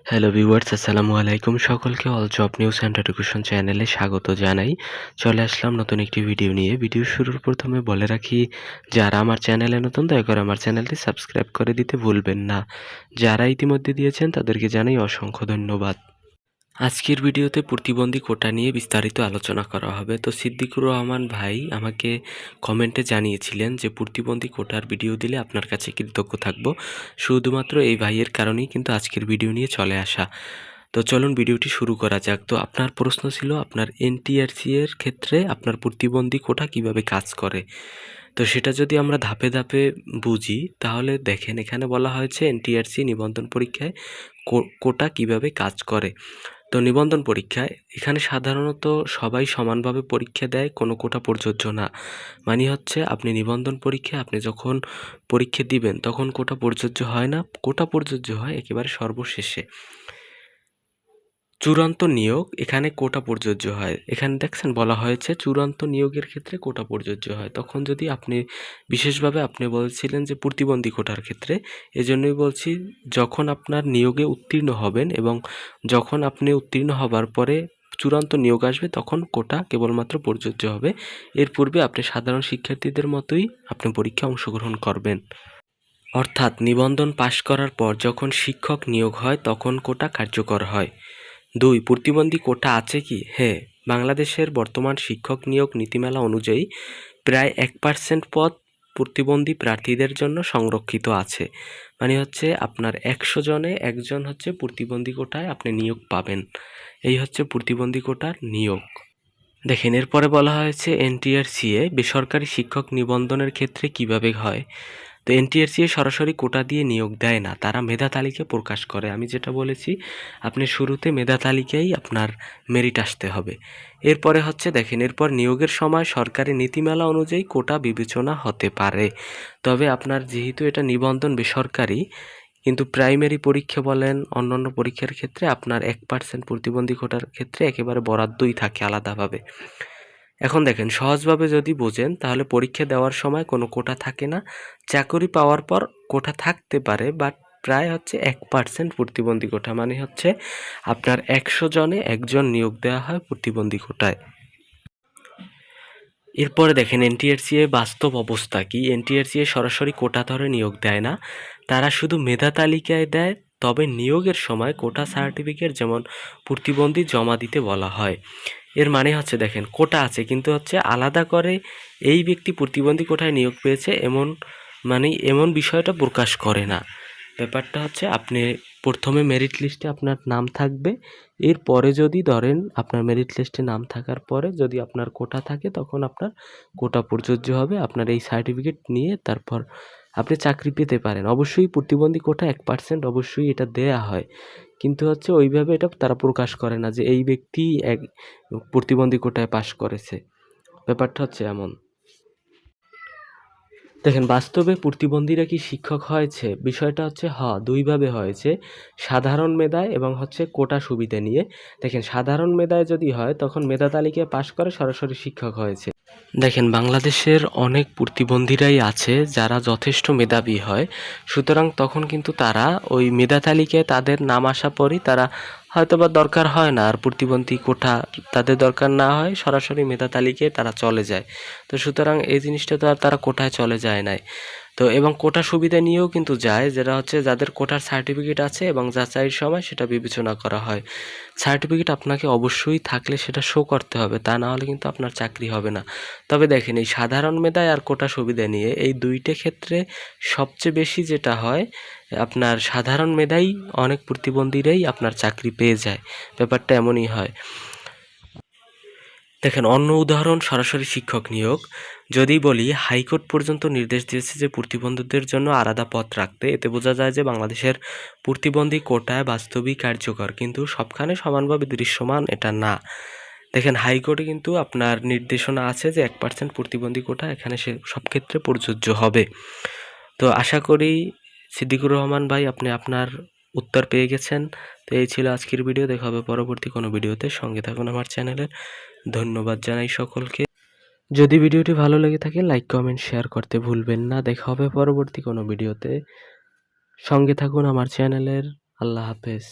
Hello viewers, আসসালামু আলাইকুম। সকলকে all job news and education চ্যানেলে স্বাগত জানাই। চলে আসলাম নতুন একটি ভিডিও নিয়ে। ভিডিও শুরুর প্রথমে বলে রাখি, যারা আমার চ্যানেলে নতুন দয়া করে আমার চ্যানেলটি সাবস্ক্রাইব করে দিতে ভুলবেন না। যারা ইতিমধ্যে দিয়েছেন তাদেরকে জানাই অসংখ্য ধন্যবাদ। আজকের ভিডিওতে প্রতিবন্ধী কোটা নিয়ে বিস্তারিত আলোচনা করা হবে। তো সিদ্দিকুর রহমান ভাই আমাকে কমেন্টে জানিয়েছিলেন যে প্রতিবন্ধী কোটার ভিডিও দিলে আপনার কাছে কৃতজ্ঞ থাকব। শুধুমাত্র এই ভাইয়ের কারণেই কিন্তু আজকের ভিডিও নিয়ে চলে আসা। তো চলুন ভিডিওটি শুরু করা যাক। তো আপনার প্রশ্ন ছিল আপনার এনটিআরসি এর ক্ষেত্রে আপনার প্রতিবন্ধী কোটা কিভাবে কাজ করে। তো সেটা যদি আমরা ধাপে ধাপে বুঝি তাহলে দেখেন, এখানে বলা হয়েছে এনটিআরসি নিবন্ধন পরীক্ষায় কোটা কিভাবে কাজ করে। তো নিবন্ধন পরীক্ষায় এখানে সাধারণত সবাই সমানভাবে পরীক্ষা দেয়, কোনো কোটা প্রযোজ্য না। মানে হচ্ছে আপনি নিবন্ধন পরীক্ষায় আপনি যখন পরীক্ষা দিবেন তখন কোটা প্রযোজ্য হয় না, কোটা প্রযোজ্য হয় একেবারে সর্বশেষে। চূড়ান্ত নিয়োগ এখানে কোটা প্রযোজ্য হয়। এখানে দেখছেন বলা হয়েছে চূড়ান্ত নিয়োগের ক্ষেত্রে কোটা প্রযোজ্য হয়। তখন যদি আপনি বিশেষভাবে আপনি বলছিলেন যে প্রতিবন্ধী কোটার ক্ষেত্রে, এজন্যই বলছি যখন আপনার নিয়োগে উত্তীর্ণ হবেন এবং যখন আপনি উত্তীর্ণ হবার পরে চূড়ান্ত নিয়োগ আসবে তখন কোটা কেবলমাত্র প্রযোজ্য হবে। এর পূর্বে আপনি সাধারণ শিক্ষার্থীদের মতোই আপনি পরীক্ষায় অংশগ্রহণ করবেন। অর্থাৎ নিবন্ধন পাশ করার পর যখন শিক্ষক নিয়োগ হয় তখন কোটা কার্যকর হয়। 2. প্রতিবন্ধী কোটা আছে কি? হ্যাঁ, বাংলাদেশের বর্তমান শিক্ষক নিয়োগ নীতিমালা অনুযায়ী প্রায় 1% পদ প্রতিবন্ধী প্রার্থীদের জন্য সংরক্ষিত আছে। মানে হচ্ছে আপনার 100 জনে একজন হচ্ছে প্রতিবন্ধী কোটায় আপনি নিয়োগ পাবেন। এই হচ্ছে প্রতিবন্ধী কোটার নিয়োগ। দেখেন, এরপরে বলা হয়েছে এনটিআরসিএ বেসরকারি শিক্ষক নিবন্ধনের ক্ষেত্রে কিভাবে হয়। তো এনটিআরসিএ সরাসরি কোটা দিয়ে নিয়োগ দেয় না, তারা মেধা তালিকা প্রকাশ করে। আমি যেটা বলেছি, আপনি শুরুতে মেধা তালিকায় আপনার মেরিট আসতে হবে। এরপরে হচ্ছে দেখেন, এরপর নিয়োগের সময় সরকারি নীতিমালা অনুযায়ী কোটা বিবেচনা হতে পারে। তবে আপনার যেহেতু এটা নিবন্ধন বেসরকারি, কিন্তু প্রাইমারি পরীক্ষা বলেন অন্যান্য পরীক্ষার ক্ষেত্রে আপনার 1% প্রতিবন্ধী কোটার ক্ষেত্রে একেবারে বরাদ্দই থাকে আলাদাভাবে। এখন দেখেন, সহজভাবে যদি বোঝেন তাহলে পরীক্ষা দেওয়ার সময় কোনো কোটা থাকে না, চাকরি পাওয়ার পর কোটা থাকতে পারে, বাট প্রায় হচ্ছে 1% প্রতিবন্ধী কোটা। মানে হচ্ছে আপনার 100 জনে একজন নিয়োগ দেওয়া হয় প্রতিবন্ধী কোটায়। এরপরে দেখেন এনটিআরসিএ বাস্তব অবস্থা কি। এনটিআরসিএ সরাসরি কোটা ধরে নিয়োগ দেয় না, তারা শুধু মেধা তালিকায় দেয়। তবে নিয়োগের সময় কোটা সার্টিফিকেট যেমন প্রতিবন্ধী জমা দিতে বলা হয়। এর মানে হচ্ছে দেখেন, কোটা আছে কিন্তু হচ্ছে আলাদা করে এই ব্যক্তি প্রতিবন্ধী কোটায় নিয়োগ পেয়েছে এমন এমন বিষয়টা প্রকাশ করে না। ব্যাপারটা হচ্ছে আপনি প্রথমে মেরিট লিস্টে আপনার নাম থাকবে, এরপরে যদি ধরেন আপনার মেরিট লিস্টে নাম থাকার পরে যদি আপনার কোটা থাকে তখন আপনার কোটা প্রযোজ্য হবে। আপনার এই সার্টিফিকেট নিয়ে তারপর আপনি চাকরি পেতে পারেন। অবশ্যই প্রতিবন্ধী কোটা 1% অবশ্যই এটা দেয়া হয়, কিন্তু হচ্ছে ওইভাবে এটা তারা প্রকাশ করে না যে এই ব্যক্তি এক প্রতিবন্ধী কোটায় পাশ করেছে। ব্যাপারটা হচ্ছে এমন। দেখেন, বাস্তবে প্রতিবন্ধীরা কি শিক্ষক হয়েছে? বিষয়টা হচ্ছে দুইভাবে হয়েছে, সাধারণ মেধায় এবং হচ্ছে কোটা সুবিধা নিয়ে। দেখেন, সাধারণ মেধায় যদি হয় তখন মেধা তালিকায় পাশ করে সরাসরি শিক্ষক হয়েছে। দেখেন, বাংলাদেশের অনেক প্রতিবন্ধীরাই আছে যারা যথেষ্ট মেধাবী হয়, সুতরাং তখন কিন্তু তারা ওই মেধা তালিকায় তাদের নাম আসা পরই তারা হয়তোবা দরকার হয় না আর প্রতিবন্ধী কোটা তাদের দরকার না হয়, সরাসরি মেধা তালিকায় তারা চলে যায়। তো সুতরাং এই জিনিসটা তো আর তারা কোটায় চলে যায় নাই। তো এবং কোটা সুবিধা নিয়েও কিন্তু যায়, যেটা হচ্ছে যাদের কোটার সার্টিফিকেট আছে এবং যাচাইয়ের সময় সেটা বিবেচনা করা হয়। সার্টিফিকেট আপনাকে অবশ্যই থাকলে সেটা শো করতে হবে, তা না হলে কিন্তু আপনার চাকরি হবে না। তবে দেখেন, এই সাধারণ মেধায় আর কোটা সুবিধা নিয়ে এই দুইটা ক্ষেত্রে সবচেয়ে বেশি যেটা হয়, আপনার সাধারণ মেধাই অনেক প্রতিবন্ধীরাই আপনার চাকরি পেয়ে যায়। ব্যাপারটা এমনই হয়। দেখেন, অন্য উদাহরণ সরাসরি শিক্ষক নিয়োগ। যদি বলি, হাইকোর্ট পর্যন্ত নির্দেশ দিয়েছে যে প্রতিবন্ধীদের জন্য আলাদা পদ রাখতে। এতে বোঝা যায় যে বাংলাদেশের প্রতিবন্ধী কোটায় বাস্তবিক কার্যকর, কিন্তু সবখানে সমানভাবে দৃশ্যমান এটা না। দেখেন, হাইকোর্টে কিন্তু আপনার নির্দেশনা আছে যে 1% প্রতিবন্ধী কোটা এখানে সে সব ক্ষেত্রে প্রযোজ্য হবে। তো আশা করি সিদ্দিকুর রহমান ভাই আপনি আপনার উত্তর পেয়ে গেছেন। তো এই ছিল আজকের ভিডিও, দেখা হবে পরবর্তী কোনো ভিডিওতে। সঙ্গে থাকুন আমার চ্যানেলের। ধন্যবাদ জানাই সকলকে। যদি ভিডিওটি ভালো লেগে থাকে লাইক কমেন্ট শেয়ার করতে ভুলবেন না। দেখা হবে পরবর্তী কোনো ভিডিওতে। সঙ্গে থাকুন আমার চ্যানেলের। আল্লাহ হাফেজ।